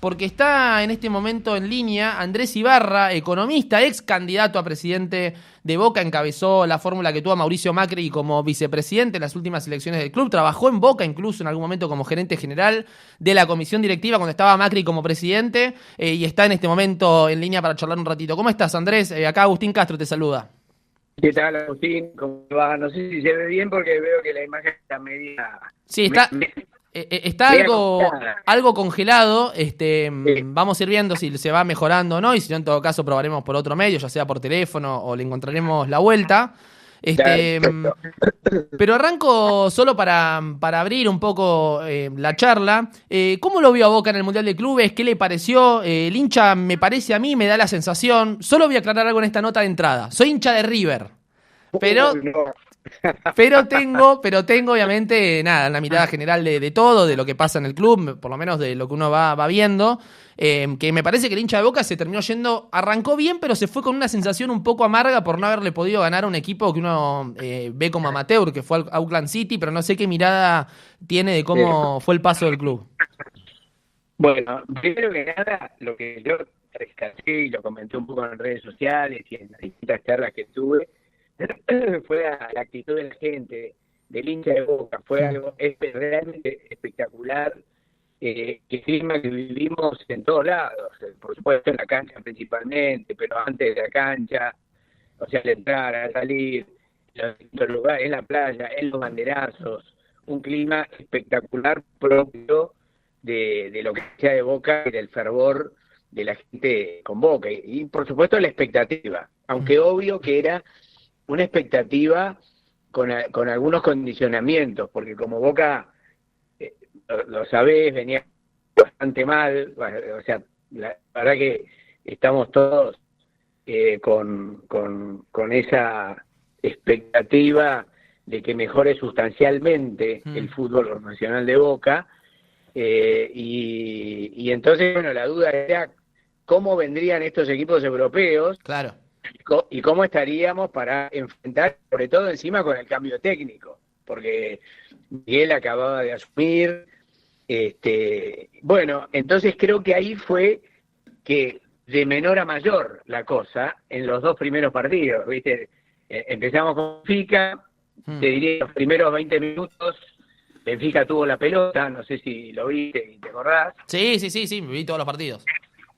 porque está en este momento en línea Andrés Ibarra, economista, ex candidato a presidente de Boca, encabezó la fórmula que tuvo a Mauricio Macri como vicepresidente en las últimas elecciones del club, trabajó en Boca incluso en algún momento como gerente general de la comisión directiva cuando estaba Macri como presidente, y está en este momento en línea para charlar un ratito. ¿Cómo estás, Andrés? Acá Agustín Castro te saluda. ¿Qué tal, Agustín? ¿Cómo va? No sé si se ve bien porque veo que la imagen está media... Sí, está media algo, complicada. algo congelado. Sí, Vamos a ir viendo si se va mejorando o no, y si no, en todo caso, probaremos por otro medio, ya sea por teléfono o le encontraremos la vuelta. dale, Este, mm, perfecto. pero arranco solo para abrir un poco la charla. ¿Cómo lo vio a Boca en el Mundial de Clubes? ¿Qué le pareció? El hincha, me parece a mí, me da la sensación. Solo voy a aclarar algo en esta nota de entrada. Soy hincha de River, pero No. pero tengo obviamente, nada, la mirada general de todo, de lo que pasa en el club, por lo menos de lo que uno va viendo, que me parece que el hincha de Boca se terminó yendo, arrancó bien, pero se fue con una sensación un poco amarga por no haberle podido ganar a un equipo que uno ve como amateur, que fue al Auckland City, pero no sé qué mirada tiene de Eh, cómo fue el paso del club. bueno, primero que nada, lo que yo rescaté y lo comenté un poco en redes sociales y en las distintas charlas que tuve, fue la actitud de la gente, del hincha de Boca. Fue Mm. algo realmente espectacular. Que clima que vivimos en todos lados, por supuesto en la cancha principalmente, pero antes de la cancha, o sea, al entrar, al salir, en los distintos lugares, en la playa, en los banderazos, un clima espectacular propio de lo que sea de Boca y del fervor de la gente con Boca. Y por supuesto la expectativa, Mm. aunque obvio que era una expectativa con algunos condicionamientos, porque como Boca lo sabés, venía bastante mal, o sea, la verdad que estamos todos con esa expectativa de que mejore sustancialmente el Mm. fútbol nacional de Boca, y entonces, bueno, la duda era cómo vendrían estos equipos europeos Claro. y cómo estaríamos para enfrentar, sobre todo encima con el cambio técnico, porque Miguel acababa de asumir. Bueno, entonces creo que ahí fue que de menor a mayor la cosa en los dos primeros partidos, ¿viste? Empezamos con Benfica, te Mm. diría los primeros 20 minutos, Benfica tuvo la pelota, no sé si lo viste y te acordás. Sí, sí, sí, sí, vi todos los partidos.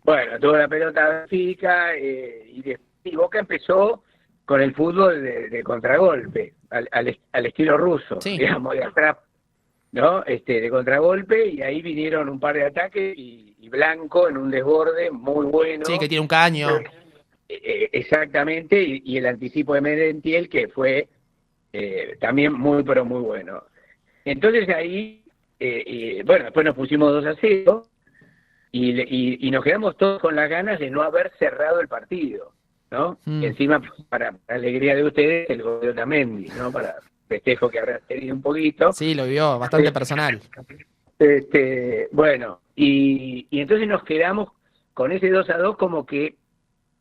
Bueno, tuvo la pelota Benfica, y Boca empezó con el fútbol de contragolpe, al estilo ruso, Sí, digamos, de atrás, ¿no? De contragolpe, y ahí vinieron un par de ataques y Blanco en un desborde muy sí, que bueno, tiene un caño. exactamente, y el anticipo de Merentiel que fue también muy pero muy bueno. Entonces ahí, bueno, después nos pusimos 2-0 y nos quedamos todos con las ganas de no haber cerrado el partido, ¿no? Mm. Encima, para alegría de ustedes, el gol de Otamendi, ¿no? Para festejo que habrá tenido un poquito. Sí, lo vio, bastante personal. Bueno, y entonces nos quedamos con ese 2-2 como que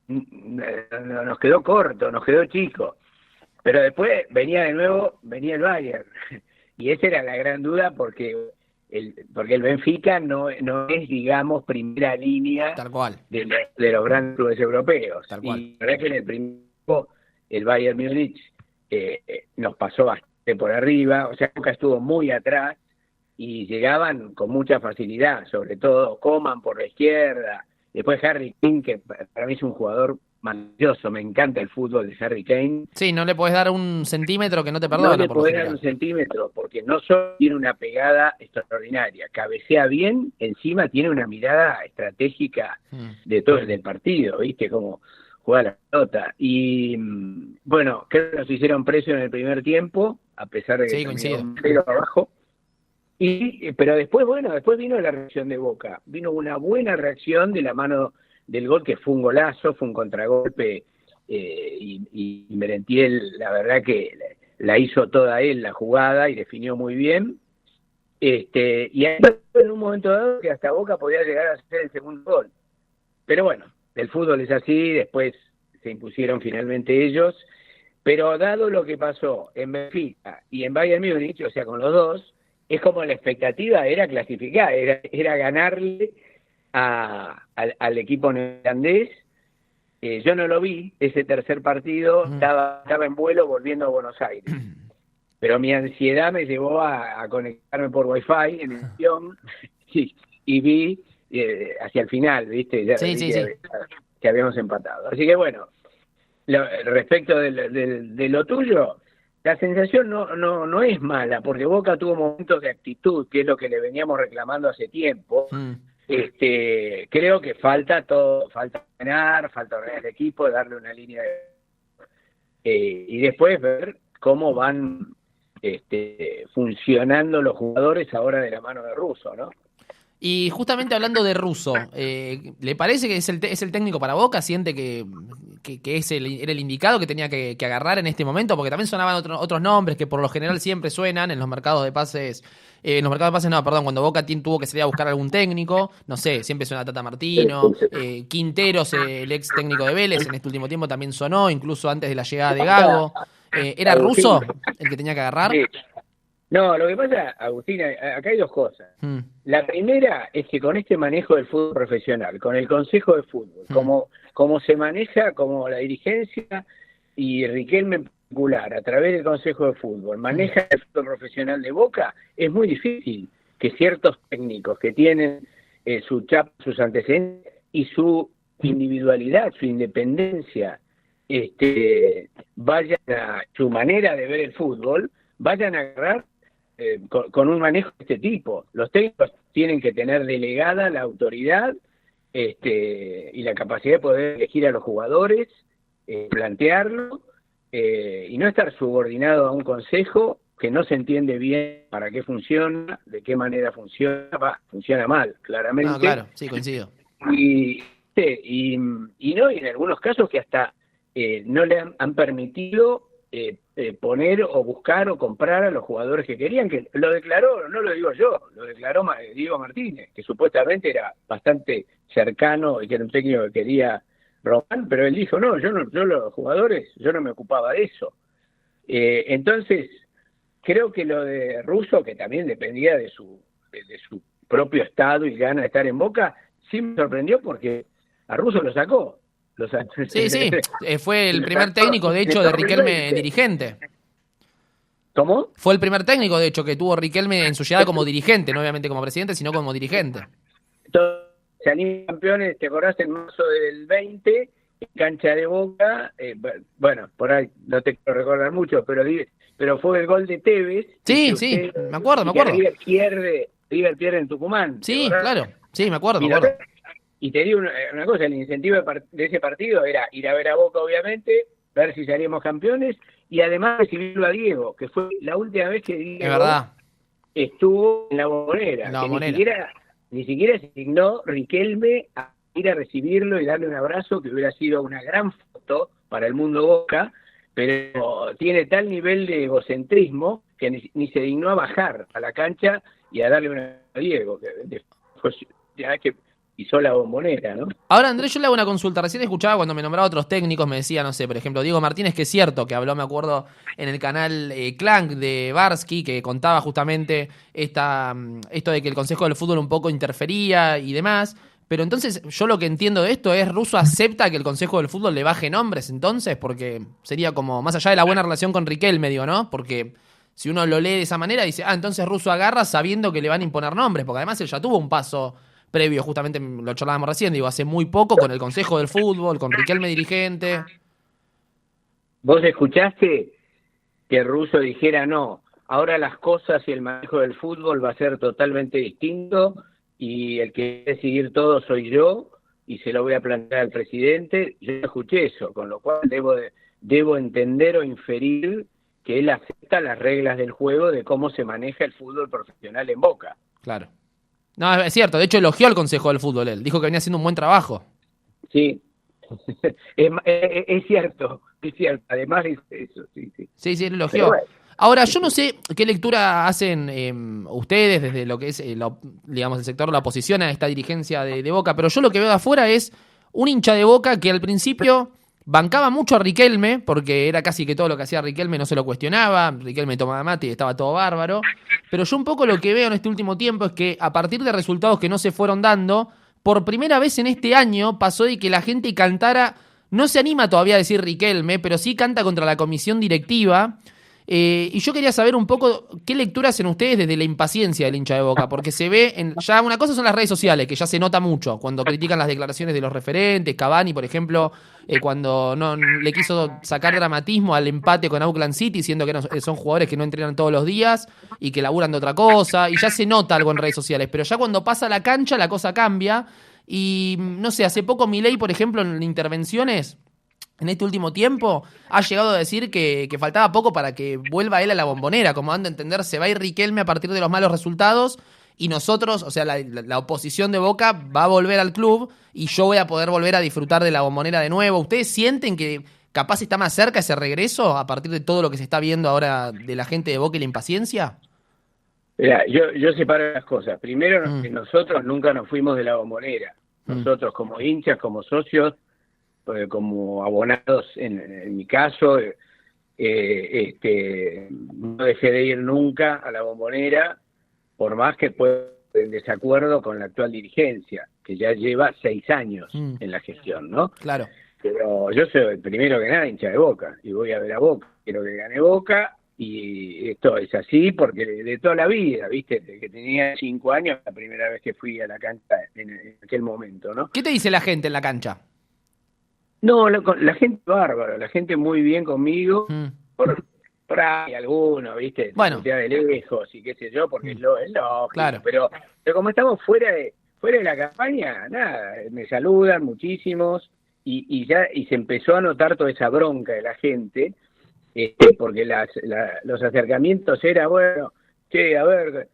nos quedó corto, nos quedó chico. Pero después venía de nuevo, venía el Bayern. Y esa era la gran duda porque el Benfica no es, digamos, primera línea Tal cual, de los grandes clubes europeos. tal cual. Y la verdad que en el primer tiempo el Bayern Múnich nos pasó bastante por arriba, o sea, Boca estuvo muy atrás y llegaban con mucha facilidad, sobre todo Coman por la izquierda, después Harry Kane, que para mí es un jugador maravilloso, me encanta el fútbol de Harry Kane. Sí, no le podés dar un centímetro que no te No perdona le por lo podés dar un general. centímetro, porque no solo tiene una pegada extraordinaria, cabecea bien, encima tiene una mirada estratégica Mm. de todo el del partido, ¿viste? Cómo juega la pelota. Y bueno, creo que nos hicieron precio en el primer tiempo, a pesar de que Sí, terminó coincido. un cero abajo. Pero después, bueno, después vino la reacción de Boca. Vino una buena reacción de la mano del gol, que fue un golazo, fue un contragolpe, y Merentiel, la verdad que la hizo toda él la jugada y definió muy bien. Y ahí en un momento dado que hasta Boca podía llegar a hacer el segundo gol. Pero bueno, el fútbol es así, después se impusieron finalmente ellos. Pero dado lo que pasó en Benfica y en Bayern Múnich, o sea, con los dos, es como la expectativa era clasificar, era ganarle al equipo neerlandés. Yo no lo vi, ese tercer partido, estaba en vuelo volviendo a Buenos Aires. Pero mi ansiedad me llevó a conectarme por Wi-Fi en el avión y vi hacia el final, ¿viste? Ya Sí, vi sí, que habíamos empatado. Así que bueno, respecto de lo tuyo, la sensación no es mala, porque Boca tuvo momentos de actitud, que es lo que le veníamos reclamando hace tiempo. Creo que falta ganar, falta ordenar el equipo, darle una línea y después ver cómo van funcionando los jugadores ahora de la mano de Russo, ¿no? Y justamente hablando de Russo, ¿le parece que es el técnico para Boca? ¿Siente que era el indicado que tenía que agarrar en este momento? Porque también sonaban otros nombres que por lo general siempre suenan en los mercados de pases. Cuando Boca tuvo que salir a buscar algún técnico, no sé, siempre suena Tata Martino, Quinteros, el ex técnico de Vélez, en este último tiempo también sonó, incluso antes de la llegada de Gago. ¿Era Russo el que tenía que agarrar? Sí. No, lo que pasa, Agustín, acá hay dos cosas. La primera es que con este manejo del fútbol profesional, con el Consejo de Fútbol, como se maneja, como la dirigencia y Riquelme en particular, a través del Consejo de Fútbol, maneja el fútbol profesional de Boca, es muy difícil que ciertos técnicos que tienen sus antecedentes y su individualidad, su independencia, vayan a su manera de ver el fútbol, vayan a agarrar con un manejo de este tipo. Los técnicos tienen que tener delegada la autoridad y la capacidad de poder elegir a los jugadores, plantearlo y no estar subordinado a un consejo que no se entiende bien para qué funciona, de qué manera funciona mal, claramente. No, claro, sí, coincido. Y en algunos casos que hasta no le han permitido poner o buscar o comprar a los jugadores que querían, que lo declaró, no lo digo yo, lo declaró Diego Martínez, que supuestamente era bastante cercano y que era un técnico que quería Román, pero él dijo, no, yo los jugadores, yo no me ocupaba de eso. Entonces, creo que lo de Russo, que también dependía de su propio estado y gana de estar en Boca, sí me sorprendió porque a Russo lo sacó. Sí, fue el primer técnico, de hecho, de Riquelme dirigente. ¿Cómo? Fue el primer técnico, de hecho, que tuvo Riquelme en su llegada como dirigente, no obviamente como presidente, sino como dirigente. Se animan campeones, te acordás, en marzo del 20, en cancha de Boca, bueno, por ahí no te quiero recordar mucho, pero fue el gol de Tevez. Sí, me acuerdo. River pierde en Tucumán. Sí, claro, sí, me acuerdo. Y te digo una cosa, el incentivo de ese partido era ir a ver a Boca, obviamente, ver si salíamos campeones, y además recibirlo a Diego, que fue la última vez que Diego estuvo en la Bombonera. Ni siquiera se dignó Riquelme a ir a recibirlo y darle un abrazo, que hubiera sido una gran foto para el mundo Boca, pero tiene tal nivel de egocentrismo que ni se dignó a bajar a la cancha y a darle un abrazo a Diego, que pisó la Bombonera, ¿no? Ahora, Andrés, yo le hago una consulta. Recién escuchaba cuando me nombraba otros técnicos, me decía, no sé, por ejemplo, Diego Martínez, que es cierto, que habló, me acuerdo, en el canal Clank de Barsky, que contaba justamente esto de que el Consejo del Fútbol un poco interfería y demás. Pero entonces, yo lo que entiendo de esto es, Russo acepta que el Consejo del Fútbol le baje nombres, entonces, porque sería como, más allá de la buena relación con Riquelme, digo, ¿no? Porque si uno lo lee de esa manera, dice, entonces Russo agarra sabiendo que le van a imponer nombres, porque además él ya tuvo un paso previo, justamente lo charlábamos recién, digo, hace muy poco con el Consejo del Fútbol, con Riquelme dirigente. ¿Vos escuchaste que Russo dijera no, ahora las cosas y el manejo del fútbol va a ser totalmente distinto y el que debe decidir todo soy yo y se lo voy a plantear al presidente? Yo escuché eso, con lo cual debo entender o inferir que él acepta las reglas del juego de cómo se maneja el fútbol profesional en Boca. Claro. No, es cierto, de hecho elogió al Consejo del Fútbol él, dijo que venía haciendo un buen trabajo. Sí, es cierto, además dice eso, sí. Sí, él elogió. Bueno. Ahora, yo no sé qué lectura hacen ustedes desde lo que es, digamos, el sector de la oposición a esta dirigencia de Boca, pero yo lo que veo de afuera es un hincha de Boca que al principio bancaba mucho a Riquelme, porque era casi que todo lo que hacía Riquelme no se lo cuestionaba, Riquelme tomaba mate y estaba todo bárbaro, pero yo un poco lo que veo en este último tiempo es que a partir de resultados que no se fueron dando, por primera vez en este año pasó de que la gente cantara, no se anima todavía a decir Riquelme, pero sí canta contra la comisión directiva. Y yo quería saber un poco qué lectura hacen ustedes desde la impaciencia del hincha de Boca, porque se ve, ya una cosa son las redes sociales, que ya se nota mucho cuando critican las declaraciones de los referentes, Cavani, por ejemplo, cuando no le quiso sacar dramatismo al empate con Auckland City, diciendo que son jugadores que no entrenan todos los días y que laburan de otra cosa, y ya se nota algo en redes sociales, pero ya cuando pasa a la cancha la cosa cambia, y no sé, hace poco Milei, por ejemplo, en intervenciones en este último tiempo, ha llegado a decir que faltaba poco para que vuelva él a la Bombonera, como dando a entender, se va a ir Riquelme a partir de los malos resultados y nosotros, o sea, la oposición de Boca va a volver al club y yo voy a poder volver a disfrutar de la Bombonera de nuevo. ¿Ustedes sienten que capaz está más cerca ese regreso a partir de todo lo que se está viendo ahora de la gente de Boca y la impaciencia? Mirá, yo separo las cosas. Primero, que nosotros nunca nos fuimos de la Bombonera. Nosotros como hinchas, como socios, como abonados, en mi caso, no dejé de ir nunca a la Bombonera, por más que pueda en desacuerdo con la actual dirigencia, que ya lleva 6 años en la gestión, ¿no? Claro. Pero yo soy, primero que nada, hincha de Boca, y voy a ver a Boca. Quiero que gane Boca, y esto es así porque de toda la vida, ¿viste? Desde que tenía 5 años, la primera vez que fui a la cancha en aquel momento, ¿no? ¿Qué te dice la gente en la cancha? No, la gente bárbara, la gente muy bien conmigo, por ahí alguno, ¿viste? Bueno. De lejos y qué sé yo, porque es lógico, claro. pero como estamos fuera de la campaña, nada, me saludan muchísimos y se empezó a notar toda esa bronca de la gente, porque los acercamientos era, bueno, che, a ver,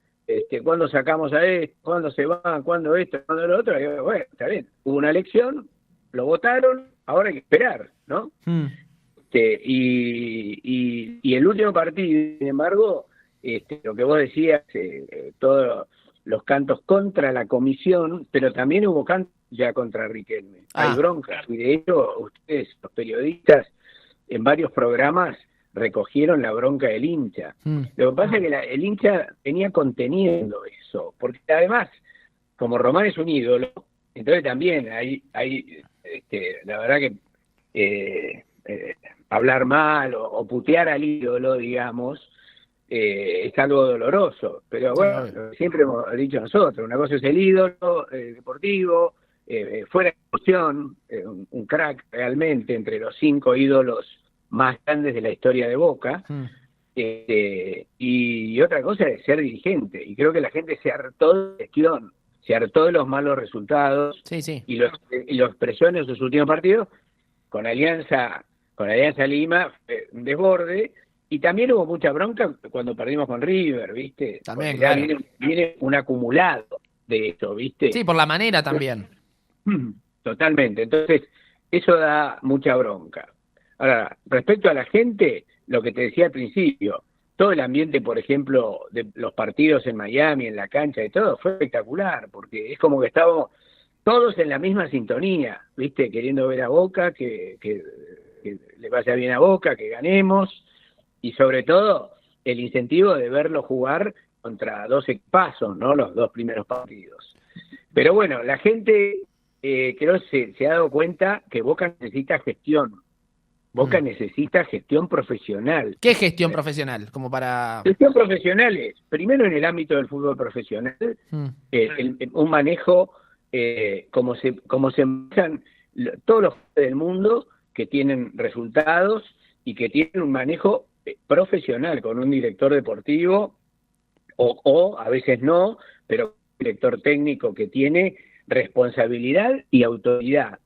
¿cuándo sacamos a esto? ¿Cuándo se van? ¿Cuándo esto? ¿Cuándo lo otro? Y yo, bueno, está bien, hubo una elección, lo votaron, ahora hay que esperar, ¿no? Y el último partido, sin embargo, lo que vos decías, todos los cantos contra la comisión, pero también hubo cantos ya contra Riquelme. Hay broncas, y de hecho, ustedes, los periodistas, en varios programas recogieron la bronca del hincha. Lo que pasa es que el hincha venía conteniendo eso, porque además, como Román es un ídolo, entonces también hay la verdad que hablar mal o putear al ídolo, digamos, es algo doloroso. Pero bueno, siempre hemos dicho nosotros, una cosa es el ídolo deportivo, fuera de discusión, un crack realmente entre los 5 ídolos más grandes de la historia de Boca, y otra cosa es ser dirigente, y creo que la gente se hartó de gestión, se hartó de los malos resultados, y lo expresó en sus últimos partidos con Alianza Lima, un desborde, y también hubo mucha bronca cuando perdimos con River, ¿viste? También, claro. Viene un acumulado de esto, ¿viste? Sí, por la manera también. Totalmente, entonces eso da mucha bronca. Ahora, respecto a la gente, lo que te decía al principio, todo el ambiente, por ejemplo, de los partidos en Miami, en la cancha y todo, fue espectacular, porque es como que estábamos todos en la misma sintonía, ¿viste? Queriendo ver a Boca, que le vaya bien a Boca, que ganemos, y sobre todo el incentivo de verlo jugar contra 2 equipazos, ¿no? Los 2 primeros partidos. Pero bueno, la gente creo se ha dado cuenta que Boca necesita gestión. Boca necesita gestión profesional. ¿Qué gestión profesional? Como para... Gestión profesional es, primero en el ámbito del fútbol profesional, un manejo como se manejan todos los jugadores del mundo que tienen resultados y que tienen un manejo profesional con un director deportivo o a veces no, pero un director técnico que tiene responsabilidad y autoridad,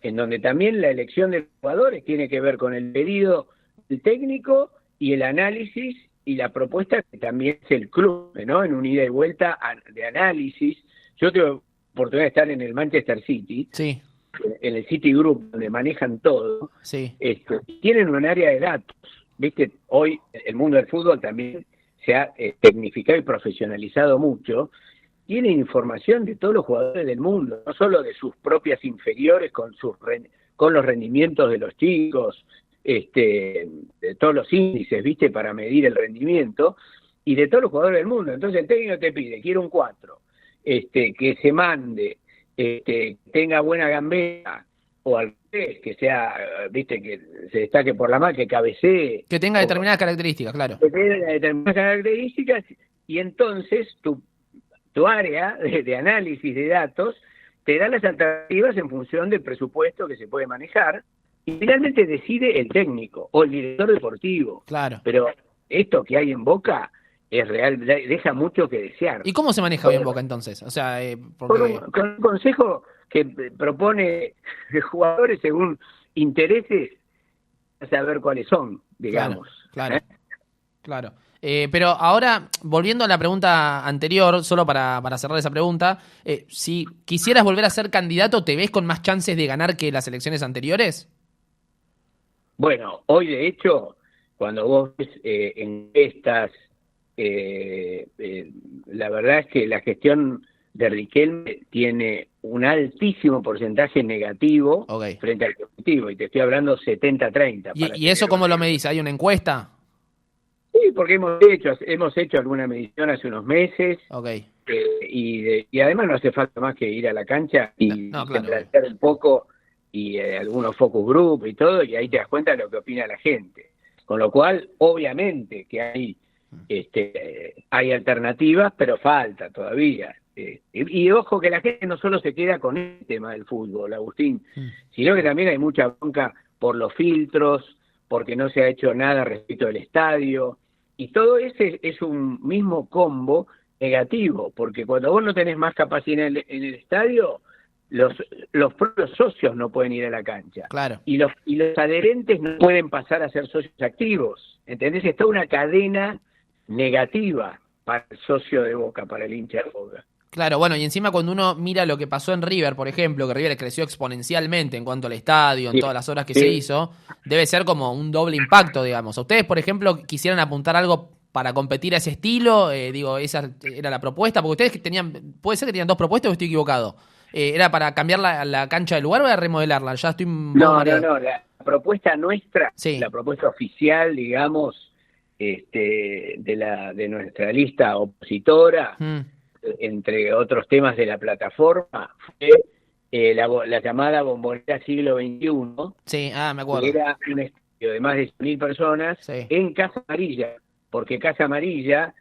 en donde también la elección de los jugadores tiene que ver con el pedido del técnico y el análisis y la propuesta que también es el club, ¿no? En un ida y vuelta de análisis. Yo tuve oportunidad de estar en el Manchester City, en el City Group, donde manejan todo. Tienen un área de datos, ¿viste? Hoy el mundo del fútbol también se ha tecnificado y profesionalizado mucho. Tienen información de todos los jugadores del mundo, no solo de sus propias inferiores con los rendimientos de los chicos, de todos los índices, ¿viste? Para medir el rendimiento, y de todos los jugadores del mundo. Entonces el técnico te pide, quiero un 4, que se mande tenga buena gambeta, o al revés, que sea, viste, que se destaque por la mano, que cabecee, Que tenga determinadas características, claro. que tenga determinadas características, y entonces tu área de análisis de datos te da las alternativas en función del presupuesto que se puede manejar, y finalmente decide el técnico o el director deportivo. Claro. Pero esto que hay en Boca es real, deja mucho que desear. ¿Y cómo se maneja hoy en Boca entonces? O sea, porque... Con un consejo que propone jugadores según intereses, a saber cuáles son, digamos. Claro. Claro. Pero ahora, volviendo a la pregunta anterior, solo para cerrar esa pregunta, si quisieras volver a ser candidato, ¿te ves con más chances de ganar que las elecciones anteriores? Bueno, hoy de hecho, cuando vos ves encuestas, la verdad es que la gestión de Riquelme tiene un altísimo porcentaje negativo frente al positivo, y te estoy hablando 70-30. ¿Y eso cómo lo medís? ¿Hay una encuesta? Sí, porque hemos hecho alguna medición hace unos meses, y además no hace falta más que ir a la cancha y plantear un poco, y algunos focus group y todo, y ahí te das cuenta de lo que opina la gente. Con lo cual, obviamente que hay alternativas, pero falta todavía. Y ojo que la gente no solo se queda con el tema del fútbol, Agustín, sino que también hay mucha bronca por los filtros, porque no se ha hecho nada respecto del estadio, y todo ese es un mismo combo negativo, porque cuando vos no tenés más capacidad en el estadio, los propios socios no pueden ir a la cancha. Claro. Y los adherentes no pueden pasar a ser socios activos. ¿Entendés? Está una cadena negativa para el socio de Boca, para el hincha de Boca. Claro, bueno, y encima cuando uno mira lo que pasó en River, por ejemplo, que River creció exponencialmente en cuanto al estadio, en todas las horas que se hizo, debe ser como un doble impacto, digamos. ¿A ustedes, por ejemplo, quisieran apuntar algo para competir a ese estilo? Esa era la propuesta, porque ustedes puede ser que tenían dos propuestas o estoy equivocado. ¿Era para cambiar la cancha del lugar o era remodelarla? Ya estoy No, la propuesta nuestra, la propuesta oficial, digamos, de nuestra lista opositora, entre otros temas de la plataforma, fue la llamada Bombonera Siglo XXI. Sí, me acuerdo. Que era un estadio de más de 100.000 personas en Casa Amarilla, porque Casa Amarilla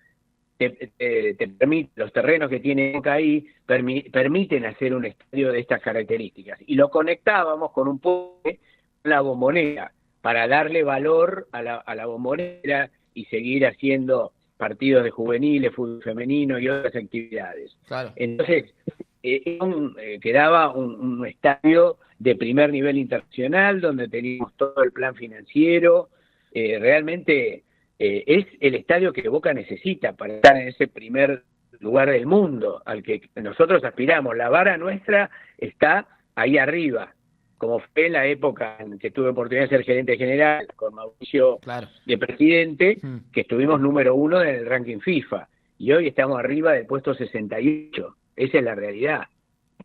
te permite, los terrenos que tiene Boca ahí permiten hacer un estadio de estas características, y lo conectábamos con un puente, la Bombonera, para darle valor a la Bombonera y seguir haciendo partidos de juveniles, fútbol femenino y otras actividades. Claro. Entonces, quedaba un estadio de primer nivel internacional, donde teníamos todo el plan financiero. Realmente es el estadio que Boca necesita para estar en ese primer lugar del mundo al que nosotros aspiramos. La vara nuestra está ahí arriba, como fue en la época en que tuve oportunidad de ser gerente general con Mauricio de presidente, que estuvimos número 1 en el ranking FIFA, y hoy estamos arriba del puesto 68. Esa es la realidad.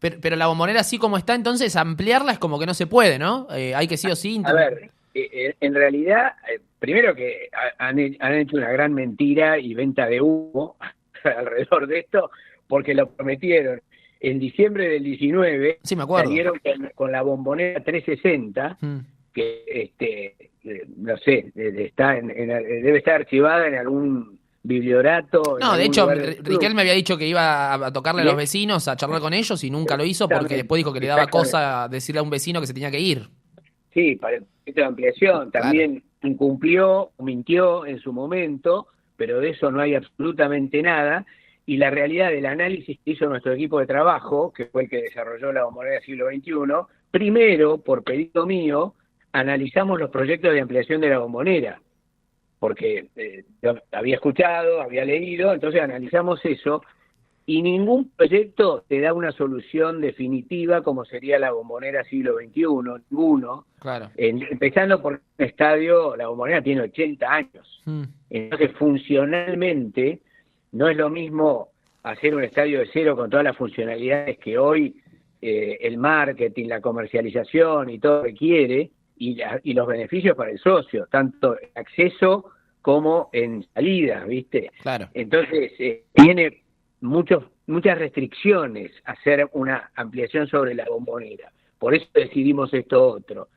Pero la Bombonera, así como está, entonces ampliarla es como que no se puede, ¿no? Hay que sí o sí... A ver, en realidad, primero que han hecho una gran mentira y venta de humo alrededor de esto, porque lo prometieron. En diciembre del 19, sí, me acuerdo, salieron con la Bombonera 360, que no sé, debe estar archivada en algún bibliorato. No, de hecho, Riquelme me había dicho que iba a tocarle a los vecinos, a charlar con ellos, y nunca lo hizo porque después dijo que le daba cosa decirle a un vecino que se tenía que ir. Sí, para el proyecto de ampliación también incumplió, mintió en su momento, pero de eso no hay absolutamente nada. Y la realidad del análisis que hizo nuestro equipo de trabajo, que fue el que desarrolló la Bombonera Siglo XXI, primero, por pedido mío, analizamos los proyectos de ampliación de la Bombonera, porque yo había escuchado, había leído, entonces analizamos eso, y ningún proyecto te da una solución definitiva como sería la Bombonera Siglo XXI, ninguno. Claro. Empezando por un estadio, la Bombonera tiene 80 años, entonces funcionalmente no es lo mismo hacer un estadio de cero con todas las funcionalidades que hoy el marketing, la comercialización y todo requiere, y los beneficios para el socio, tanto en acceso como en salidas, ¿viste? Claro. Entonces, tiene muchos muchas restricciones hacer una ampliación sobre la Bombonera. Por eso decidimos esto otro,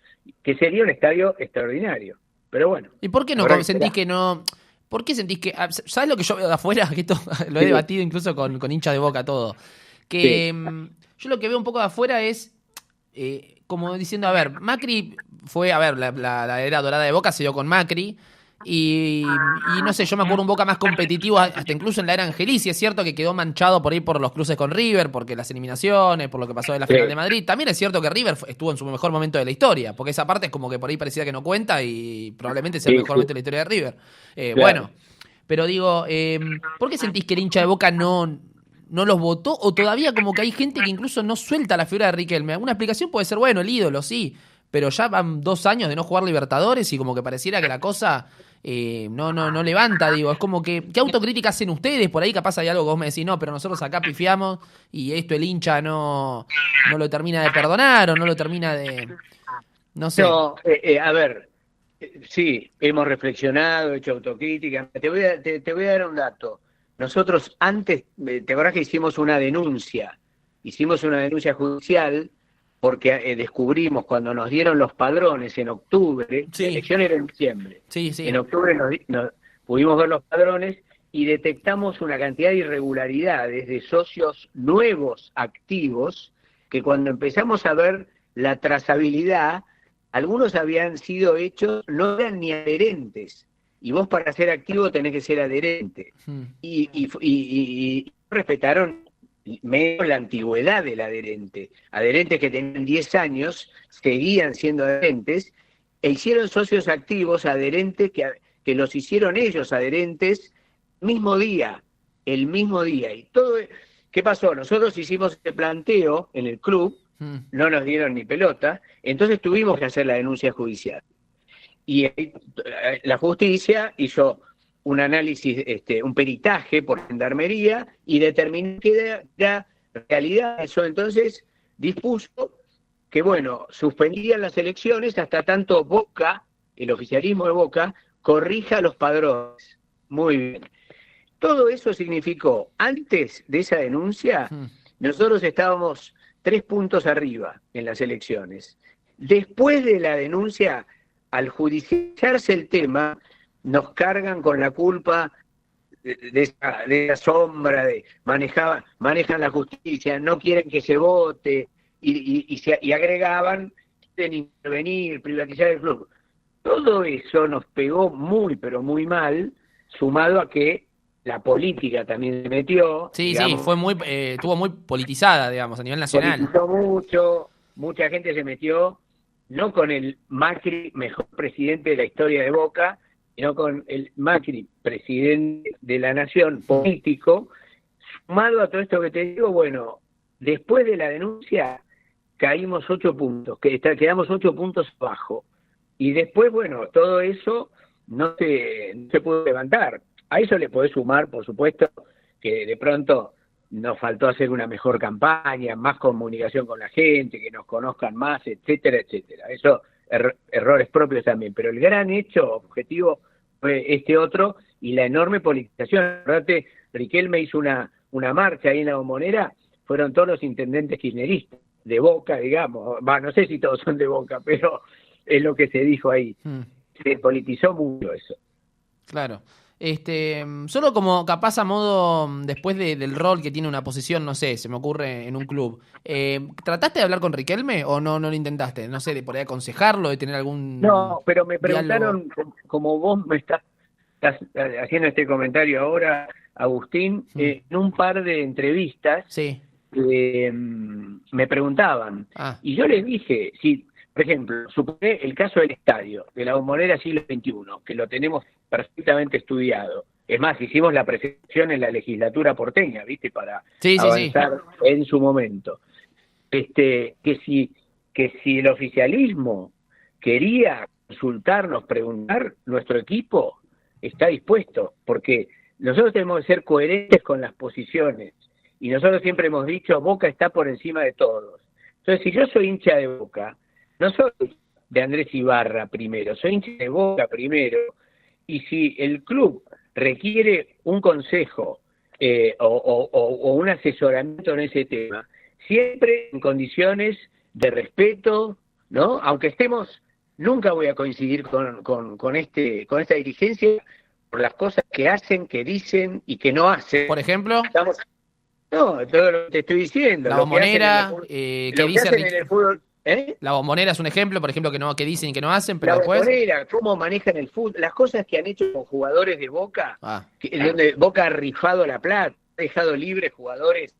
que sería un estadio extraordinario. Pero bueno. ¿Y por qué no sentís que no? ¿Por qué sentís que? ¿Sabes lo que yo veo de afuera? Que esto lo he debatido incluso con hinchas de Boca, todo. Que yo lo que veo un poco de afuera es como diciendo, a ver, Macri fue, a ver, la era dorada de Boca se dio con Macri. Y no sé, yo me acuerdo un Boca más competitivo, hasta incluso en la era Angelici. Es cierto que quedó manchado por ahí por los cruces con River, porque las eliminaciones, por lo que pasó en la final de Madrid. También es cierto que River estuvo en su mejor momento de la historia, porque esa parte es como que por ahí parecía que no cuenta y probablemente sea el mejor momento de la historia de River. Claro. Bueno, pero digo, ¿por qué sentís que el hincha de Boca no los votó? O todavía como que hay gente que incluso no suelta la figura de Riquelme. Una explicación puede ser, bueno, el ídolo, sí, pero ya van 2 años de no jugar Libertadores y como que pareciera que la cosa no levanta, digo. Es como que, ¿qué autocrítica hacen ustedes? Por ahí capaz hay algo que vos me decís, no, pero nosotros acá pifiamos y esto el hincha no lo termina de perdonar o no lo termina de... No sé. No, a ver, sí, hemos reflexionado, hecho autocrítica. Te voy a dar un dato. Nosotros antes, ¿te acordás que hicimos una denuncia? Hicimos una denuncia judicial porque descubrimos cuando nos dieron los padrones en octubre, Sí. la elección era en diciembre, Sí. en octubre pudimos ver los padrones y detectamos una cantidad de irregularidades de socios nuevos activos que cuando empezamos a ver la trazabilidad, algunos habían sido hechos, no eran ni adherentes, y vos para ser activo tenés que ser adherente, y respetaron menos la antigüedad del adherente. Adherentes que tenían 10 años seguían siendo adherentes, e hicieron socios activos adherentes que los hicieron ellos adherentes el mismo día. Y todo, ¿qué pasó? Nosotros hicimos el planteo en el club, no nos dieron ni pelota, entonces tuvimos que hacer la denuncia judicial. Y la justicia hizo un análisis, un peritaje por gendarmería y determinó que era realidad eso. Entonces dispuso que, bueno, suspendían las elecciones hasta tanto Boca, el oficialismo de Boca, corrija los padrones. Muy bien. Todo eso significó, antes de esa denuncia, nosotros estábamos 3 puntos arriba en las elecciones. Después de la denuncia, al judicializarse el tema, nos cargan con la culpa de esa sombra, manejan la justicia, no quieren que se vote, y agregaban, quieren intervenir, privatizar el club. Todo eso nos pegó muy, pero muy mal, sumado a que la política también se metió. Sí, digamos, fue estuvo muy politizada, digamos, a nivel nacional. Politizó mucho, mucha gente se metió, no con el Macri, mejor presidente de la historia de Boca, sino con el Macri, presidente de la nación, político. Sumado a todo esto que te digo, bueno, después de la denuncia caímos 8 puntos, quedamos 8 puntos abajo. Y después, bueno, todo eso no se pudo levantar. A eso le podés sumar, por supuesto, que de pronto nos faltó hacer una mejor campaña, más comunicación con la gente, que nos conozcan más, etcétera, etcétera. Eso, errores propios también. Pero el gran hecho objetivo fue este otro y la enorme politización. Acordate, Riquelme hizo una marcha ahí en la Bombonera, fueron todos los intendentes kirchneristas, de Boca, digamos. No sé si todos son de Boca, pero es lo que se dijo ahí. Se politizó mucho eso. Claro. Solo como capaz a modo, después del rol que tiene una posición, no sé, se me ocurre en un club. ¿Trataste de hablar con Riquelme o no lo intentaste? No sé, de por ahí aconsejarlo, de tener algún No, pero me preguntaron, diálogo. como vos me estás haciendo este comentario ahora, Agustín, en un par de entrevistas Sí. Me preguntaban, y yo les dije, si, por ejemplo, supone el caso del estadio, de la Bombonera siglo XXI, que lo tenemos perfectamente estudiado. Es más, hicimos la presentación en la legislatura porteña, ¿viste? Para avanzar en su momento. Que si el oficialismo quería consultarnos, preguntar, nuestro equipo está dispuesto, porque nosotros tenemos que ser coherentes con las posiciones, y nosotros siempre hemos dicho, Boca está por encima de todos. Entonces, si yo soy hincha de Boca, no soy de Andrés Ibarra primero, soy hincha de Boca primero, y si el club requiere un consejo o un asesoramiento en ese tema, siempre en condiciones de respeto, ¿no? Aunque estemos, nunca voy a coincidir con esta dirigencia por las cosas que hacen, que dicen y que no hacen. Por ejemplo, Estamos, no, todo lo que te estoy diciendo, la lo que hacen en el Bombonera, fútbol, que lo que dice hacen en el fútbol, ¿eh? La Bombonera es un ejemplo, por ejemplo, que dicen y que no hacen, pero La después... Bombonera, cómo manejan el fútbol, las cosas que han hecho con jugadores de Boca, Ah, donde Boca ha rifado la plata, ha dejado libres jugadores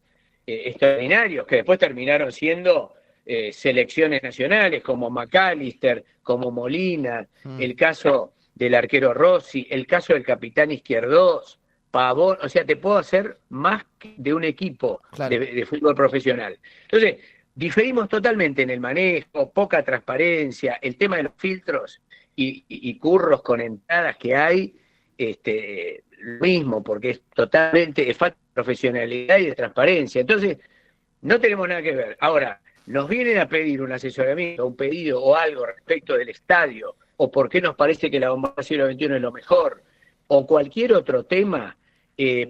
extraordinarios que después terminaron siendo selecciones nacionales, como McAllister, como Molina, el caso del arquero Rossi, el caso del capitán Izquierdos, Pavón, o sea, te puedo hacer más de un equipo claro. de fútbol profesional. Entonces, diferimos totalmente en el manejo, poca transparencia, el tema de los filtros y curros con entradas que hay, lo mismo, porque es totalmente, es falta de profesionalidad y de transparencia. Entonces, no tenemos nada que ver. Ahora, nos vienen a pedir un asesoramiento, un pedido o algo respecto del estadio, o por qué nos parece que la Bombonera siglo XXI es lo mejor, o cualquier otro tema,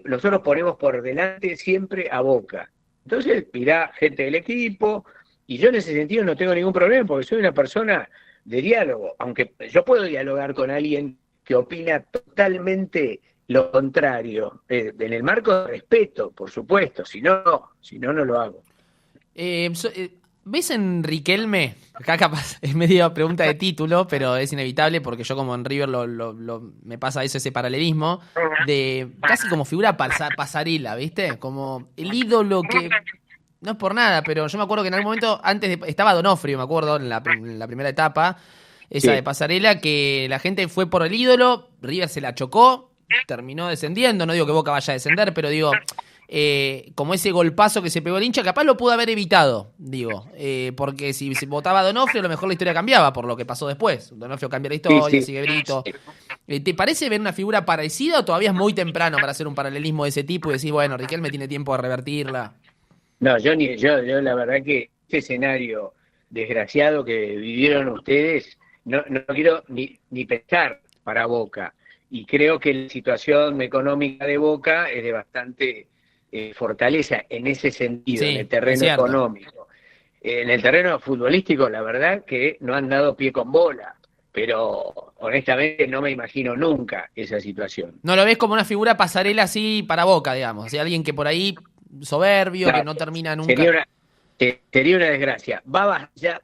nosotros ponemos por delante siempre a Boca. Entonces, irá gente del equipo, y yo en ese sentido no tengo ningún problema, porque soy una persona de diálogo, aunque yo puedo dialogar con alguien que opina totalmente lo contrario, en el marco de respeto, por supuesto, si no, no lo hago. ¿Ves en Riquelme? Acá capaz es medio pregunta de título, pero es inevitable porque yo como en River me pasa eso, ese paralelismo, de casi como figura pasarela, ¿viste? Como el ídolo que... No es por nada, pero yo me acuerdo que en algún momento, estaba Donofrio, me acuerdo, en la primera etapa, esa de Sí, pasarela, que la gente fue por el ídolo, River se la chocó, terminó descendiendo, no digo que Boca vaya a descender, pero digo, como ese golpazo que se pegó el hincha, capaz lo pudo haber evitado, digo, porque si se votaba a Donofrio, a lo mejor la historia cambiaba por lo que pasó después. Donofrio cambia la sí, historia, sí. sigue Brito. ¿Te parece ver una figura parecida o todavía es muy temprano para hacer un paralelismo de ese tipo y decir, bueno, Riquelme tiene tiempo de revertirla? No, yo la verdad que ese escenario desgraciado que vivieron ustedes, no quiero ni pensar para Boca. Y creo que la situación económica de Boca es de bastante fortaleza en ese sentido, en el Sí, es terreno cierto. económico. En el terreno futbolístico, la verdad que no han dado pie con bola, pero honestamente no me imagino nunca esa situación. No lo ves como una figura pasarela así para Boca, digamos. O sea, alguien que por ahí, soberbio, que No, no termina sería nunca. una, sería una desgracia.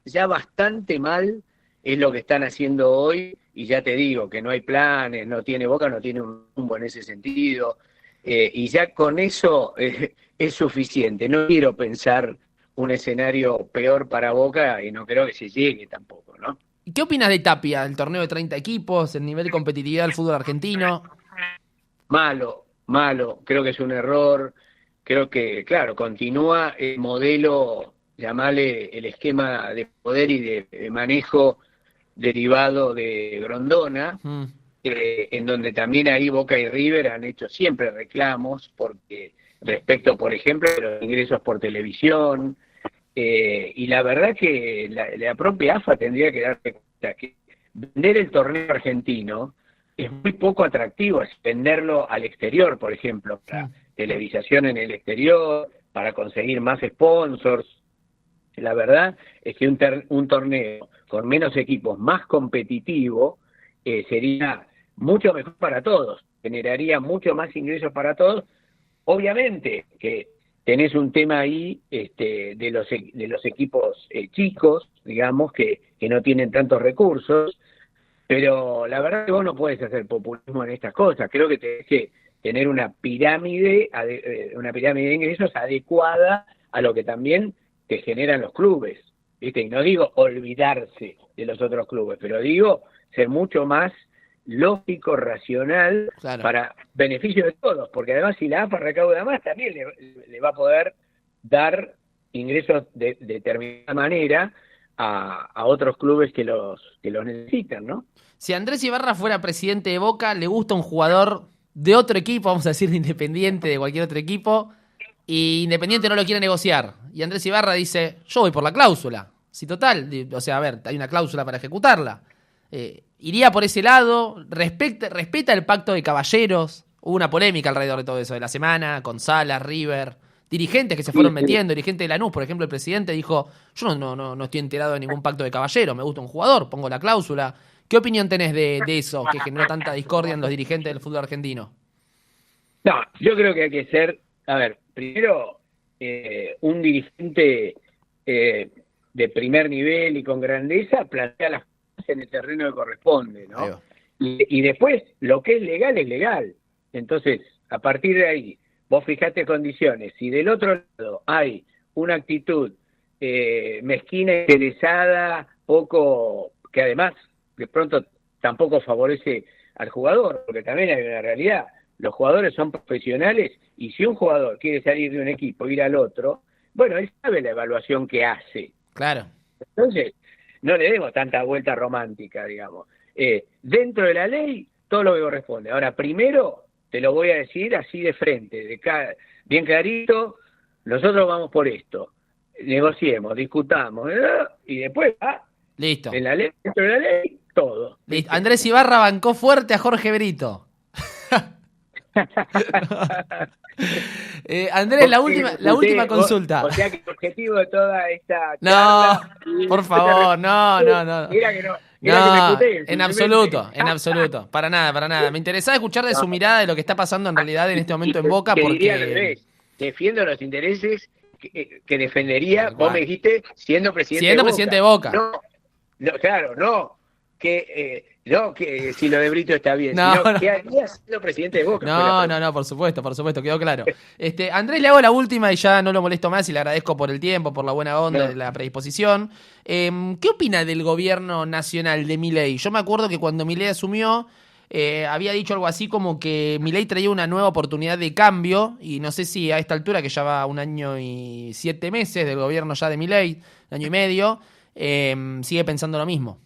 Ya bastante mal es lo que están haciendo hoy, y ya te digo que no hay planes, no tiene Boca, no tiene un rumbo en ese sentido, y ya con eso es suficiente. No quiero pensar un escenario peor para Boca y no creo que se llegue tampoco, ¿no? ¿Y qué opinas de Tapia, el torneo de 30 equipos, el nivel de competitividad del fútbol argentino? Malo, malo, creo que es un error, creo que, claro, continúa el modelo, llamarle el esquema de poder y de manejo derivado de Grondona, Mm, en donde también ahí Boca y River han hecho siempre reclamos, porque respecto, por ejemplo, de los ingresos por televisión, y la verdad que la propia AFA tendría que darse cuenta que vender el torneo argentino es muy poco atractivo, es venderlo al exterior, por ejemplo, mm. para televisación en el exterior, para conseguir más sponsors. La verdad es que un torneo con menos equipos, más competitivo, sería mucho mejor para todos, generaría mucho más ingresos para todos. Obviamente que tenés un tema ahí de los equipos chicos, digamos, que no tienen tantos recursos, pero la verdad que vos no puedes hacer populismo en estas cosas. Creo que tenés que tener una pirámide de ingresos adecuada a lo que también te generan los clubes, ¿viste? Y no digo olvidarse de los otros clubes, pero digo ser mucho más lógico, racional, Claro. para beneficio de todos, porque además si la AFA recauda más, también le va a poder dar ingresos de determinada manera a otros clubes que los necesitan, ¿no? Si Andrés Ibarra fuera presidente de Boca, le gusta un jugador de otro equipo, vamos a decir de Independiente, de cualquier otro equipo, y Independiente no lo quiere negociar. Y Andrés Ibarra dice, yo voy por la cláusula. Si total, o sea, a ver, hay una cláusula para ejecutarla. Iría por ese lado, respeta el pacto de caballeros, Hubo una polémica alrededor de todo eso, de la semana, con Salas, River, dirigentes que se fueron metiendo, dirigentes de Lanús, por ejemplo, el presidente dijo, yo no estoy enterado de ningún pacto de caballero, me gusta un jugador, pongo la cláusula. ¿Qué opinión tenés de eso, que generó tanta discordia en los dirigentes del fútbol argentino? No, yo creo que hay que ser, a ver, primero, un dirigente de primer nivel y con grandeza plantea las cosas en el terreno que corresponde, ¿no? Y después, lo que es legal. Entonces, a partir de ahí, vos fijate condiciones. Si del otro lado hay una actitud mezquina, interesada, poco, que además de pronto tampoco favorece al jugador, porque también hay una realidad. Los jugadores son profesionales y si un jugador quiere salir de un equipo e ir al otro, bueno, él sabe la evaluación que hace. Claro. Entonces, no le demos tanta vuelta romántica, digamos. Dentro de la ley, todo lo que corresponde. Ahora, primero, te lo voy a decir así de frente, bien clarito, nosotros vamos por esto. Negociemos, discutamos, y después, listo. En la ley, dentro de la ley, todo. Listo. Andrés Ibarra bancó fuerte a Jorge Brito. Andrés, la última consulta. O sea que el objetivo de toda esta charla, por favor, no. Mira que no. No, en absoluto, para nada. Me interesaba escuchar de su mirada de lo que está pasando en realidad en este momento en Boca, porque porque al revés, defiendo los intereses que defendería, vos me dijiste, siendo presidente de Boca. No, claro, no que si lo de Brito está bien, sino que haría siendo presidente de Boca. No, por supuesto, quedó claro. Andrés, le hago la última y ya no lo molesto más y le agradezco por el tiempo, por la buena onda, la predisposición. ¿Qué opina del gobierno nacional de Milei? Yo me acuerdo que cuando Milei asumió, había dicho algo así como que Milei traía una nueva oportunidad de cambio, y no sé si a esta altura, que ya va 1 año y 7 meses del gobierno ya de Milei, 1 año y medio, sigue pensando lo mismo.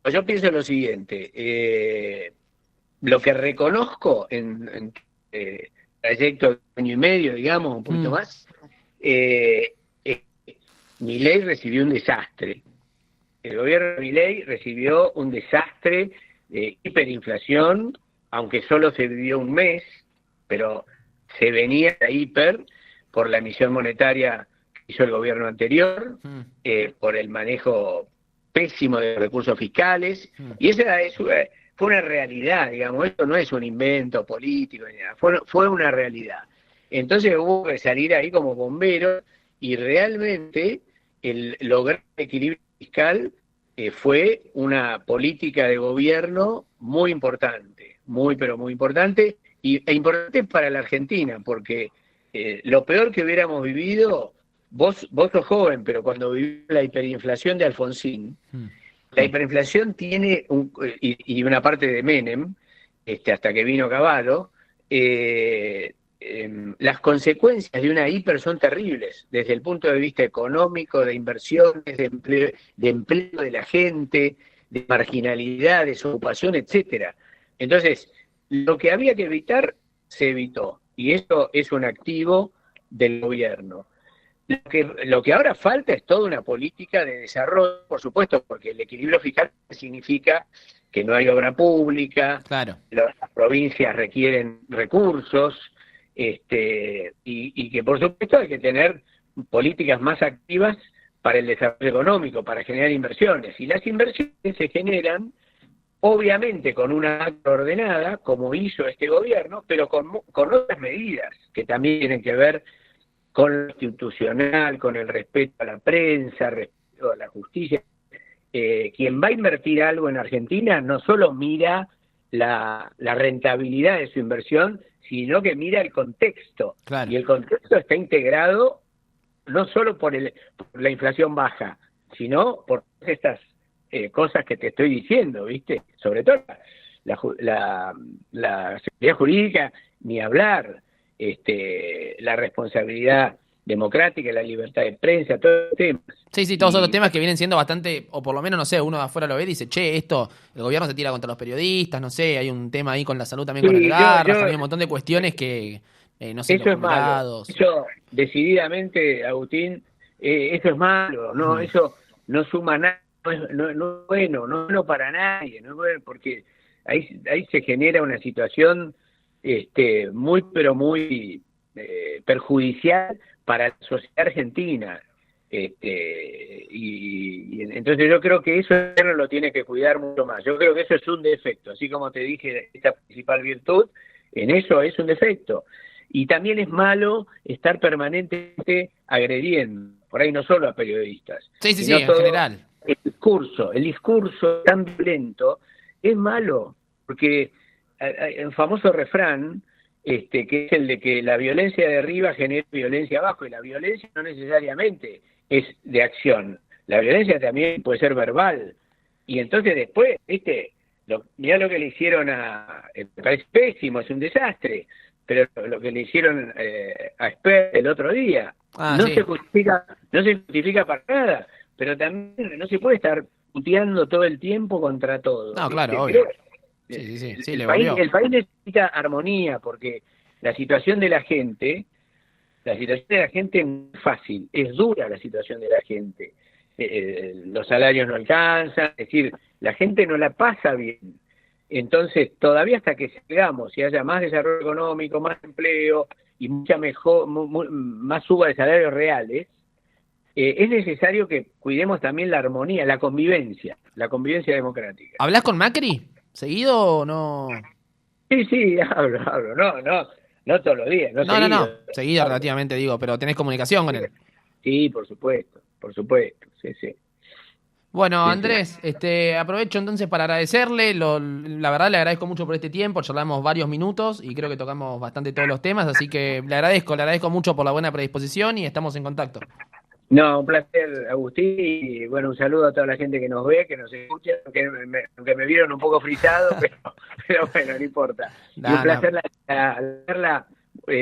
Yo pienso lo siguiente, lo que reconozco en trayecto de 1 año y medio, digamos, un poquito más, Milei recibió un desastre. El gobierno de Milei recibió un desastre de hiperinflación, aunque solo se vivió 1 mes, pero se venía a hiper por la emisión monetaria que hizo el gobierno anterior, por el manejo pésimo de recursos fiscales, y esa fue una realidad, digamos, esto no es un invento político, ni nada, fue una realidad. Entonces hubo que salir ahí como bomberos, y realmente el lograr el equilibrio fiscal fue una política de gobierno muy importante, pero muy importante, e importante para la Argentina, porque lo peor que hubiéramos vivido, vos sos joven, pero cuando vivió la hiperinflación de Alfonsín, la hiperinflación tiene, y una parte de Menem, hasta que vino Cavallo, las consecuencias de una hiper son terribles, desde el punto de vista económico, de inversiones, de empleo de la gente, de marginalidad, desocupación, etcétera. Entonces, lo que había que evitar, se evitó, y eso es un activo del gobierno. Lo que ahora falta es toda una política de desarrollo, por supuesto, porque el equilibrio fiscal significa que no hay obra pública, claro. Las provincias requieren recursos, y que por supuesto hay que tener políticas más activas para el desarrollo económico, para generar inversiones. Y las inversiones se generan, obviamente, con una acta ordenada, como hizo este gobierno, pero con otras medidas que también tienen que ver con lo institucional, con el respeto a la prensa, respeto a la justicia. Quien va a invertir algo en Argentina no solo mira la rentabilidad de su inversión, sino que mira el contexto. Claro. Y el contexto está integrado no solo por la inflación baja, sino por estas cosas que te estoy diciendo, ¿viste? Sobre todo la seguridad jurídica, ni hablar, la responsabilidad democrática, la libertad de prensa, todos los temas. Sí, todos otros temas que vienen siendo bastante, o por lo menos, no sé, uno de afuera lo ve y dice, che, esto, el gobierno se tira contra los periodistas, no sé, hay un tema ahí con la salud también, con el garras, hay un montón de cuestiones que, no sé, eso es malo. Eso, decididamente, Agustín, eso es malo, ¿no? Eso no suma nada, no es bueno, no es bueno para nadie, no es bueno porque ahí se genera una situación muy, pero muy perjudicial para la sociedad argentina. Y entonces yo creo que eso el gobierno lo tiene que cuidar mucho más. Yo creo que eso es un defecto, así como te dije, esta principal virtud, en eso es un defecto. Y también es malo estar permanentemente agrediendo, por ahí no solo a periodistas, Sí, sí, sí, sino en todo general. el discurso tan violento es malo, porque el famoso refrán, que es el de que la violencia de arriba genera violencia abajo, y la violencia no necesariamente es de acción, la violencia también puede ser verbal, y entonces después, mirá lo que le hicieron me parece pésimo, es un desastre, pero lo que le hicieron a Sper el otro día, Ah, sí. no se justifica para nada, pero también no se puede estar puteando todo el tiempo contra todo, No, ¿viste? claro, Pero obvio. Sí, sí, sí, sí, le el volvió. país necesita armonía, porque la situación de la gente, la situación de la gente no es fácil, es dura la situación de la gente. Los salarios no alcanzan, es decir, la gente no la pasa bien. Entonces, todavía hasta que sigamos y haya más desarrollo económico, más empleo y mucha más suba de salarios reales, es necesario que cuidemos también la armonía, la convivencia democrática. ¿Hablás con Macri? ¿Seguido o no? Sí, sí, hablo, no todos los días, no No, no, seguido, no. Seguido hablo. relativamente, digo, pero tenés comunicación con él. Sí, por supuesto, sí, sí, Bueno, sí, sí. Andrés, aprovecho entonces para agradecerle. La verdad le agradezco mucho por este tiempo. Charlamos varios minutos y creo que tocamos bastante todos los temas, así que le agradezco mucho por la buena predisposición y estamos en contacto. No, un placer, Agustín, y bueno, un saludo a toda la gente que nos ve, que nos escucha, aunque me vieron un poco frisado, pero bueno, no importa. Y un Nada, placer verla,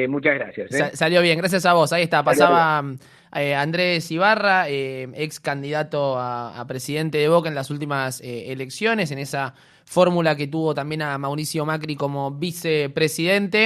muchas gracias. Salió bien, gracias a vos. Ahí está, Hasta luego. pasaba Andrés Ibarra, ex candidato a presidente de Boca en las últimas elecciones, en esa fórmula que tuvo también a Mauricio Macri como vicepresidente.